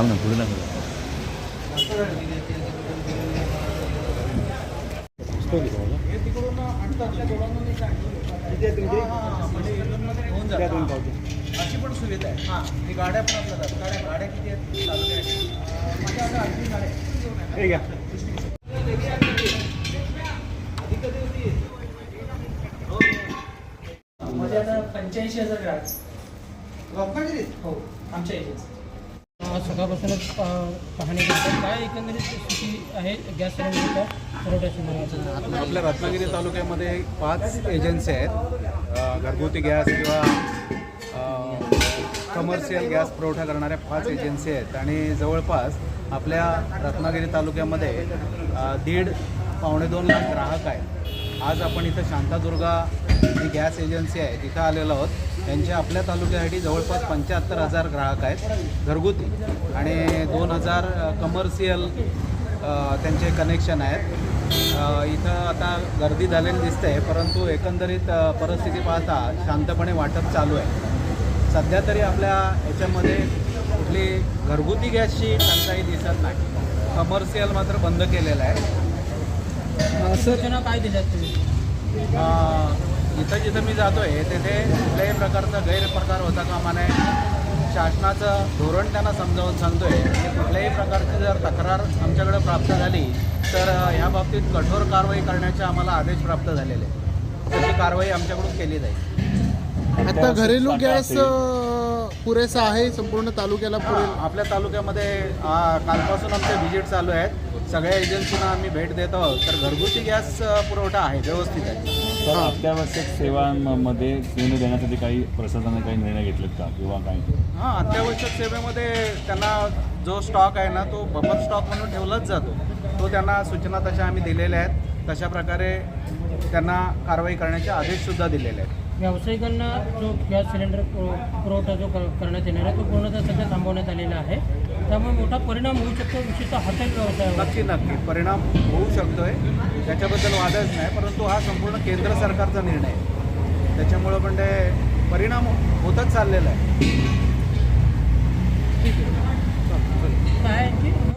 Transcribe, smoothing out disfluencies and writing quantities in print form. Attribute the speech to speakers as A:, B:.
A: थांब ना पुढे नका
B: अशी पण सुविधा आहे. हां, ही गाड्या पण आपल्याला गाड्या किती आहेत माझ्या आता 38 गाड्या हे घ्या.
C: म्हणजे आता 85,000 ग्राहक
B: रत्नागिरीत
C: हो आमच्या एजन्सी. सकाळपासूनच पाहणी करतात काय एकंदरीत स्थिती आहे गॅस सिलेंडरच्या पुरवठ्याची.
B: आपल्या रत्नागिरी तालुक्यामध्ये 5 एजन्सी आहेत. घरगुती गॅस किंवा कमर्शियल गॅस पुरवठा करणाऱ्या 5 एजन्सी आहेत आणि जवळपास आपल्या रत्नागिरी तालुक्यामध्ये 1.5-2 लाख ग्राहक आहेत. आज आपण इथं शांतादुर्गा ही गॅस एजन्सी आहे तिथं आलेलो आहोत. त्यांच्या आपल्या तालुक्यासाठी जवळपास 75,000 ग्राहक आहेत घरगुती आणि 2,000 कमर्शियल त्यांचे कनेक्शन आहेत. इथं आता गर्दी झालेली दिसते परंतु एकंदरीत परिस्थिती पाहता शांतपणे वाटप चालू आहे. सध्या तरी आपल्या ह्याच्यामध्ये कुठली घरगुती गॅसची टंचाई दिसत नाही. कमर्शियल मात्र बंद केलेलं आहे.
C: सूचना काय दिल्यात तुम्ही?
B: इथं जिथं मी जातो आहे तेथे कुठल्याही प्रकारचा गैरप्रकार होता कामा नये. शासनाचं धोरण त्यांना समजावून सांगतो आहे की कुठल्याही प्रकारची जर तक्रार आमच्याकडे प्राप्त झाली तर ह्या बाबतीत कठोर कारवाई करण्याचे आम्हाला आदेश प्राप्त झालेले आहेत. त्याची कारवाई आमच्याकडून केली जाईल.
D: आता घरेलू गॅस पुरेसा आहे संपूर्ण तालुक्याला?
B: आपल्या तालुक्यामध्ये कालपासून आमचे व्हिजिट चालू आहेत. सगळ्या एजन्सींना आम्ही भेट देत आहोत तर घरगुती गॅस पुरवठा आहे, व्यवस्थित आहे.
A: तर अत्यावश्यक सेवांमध्ये पूर्ण देण्यासाठी काही प्रशासनाने काही निर्णय घेतलेत का किंवा काही?
B: हां, अत्यावश्यक सेवेमध्ये त्यांना जो स्टॉक आहे ना तो बफर स्टॉक म्हणून ठेवलाच जातो. तो त्यांना सूचना तशा आम्ही दिलेल्या आहेत. तशा प्रकारे त्यांना कारवाई करण्याचे आदेशसुद्धा दिलेले आहेत.
C: व्यावसायिकांना जो गॅस सिलेंडर पुरवठा जो करण्यात येणार आहे तो पूर्णतः सध्या थांबवण्यात आलेला आहे. त्यामुळे मोठा परिणाम होऊ शकतो विशेषतः हॉटेल व्यवसायावर.
B: नक्की परिणाम होऊ शकतोय त्याच्याबद्दल वादच नाही. परंतु हा संपूर्ण केंद्र सरकारचा निर्णय आहे त्याच्यामुळं पण ते परिणाम होतच चाललेला आहे.
C: ठीक आहे काय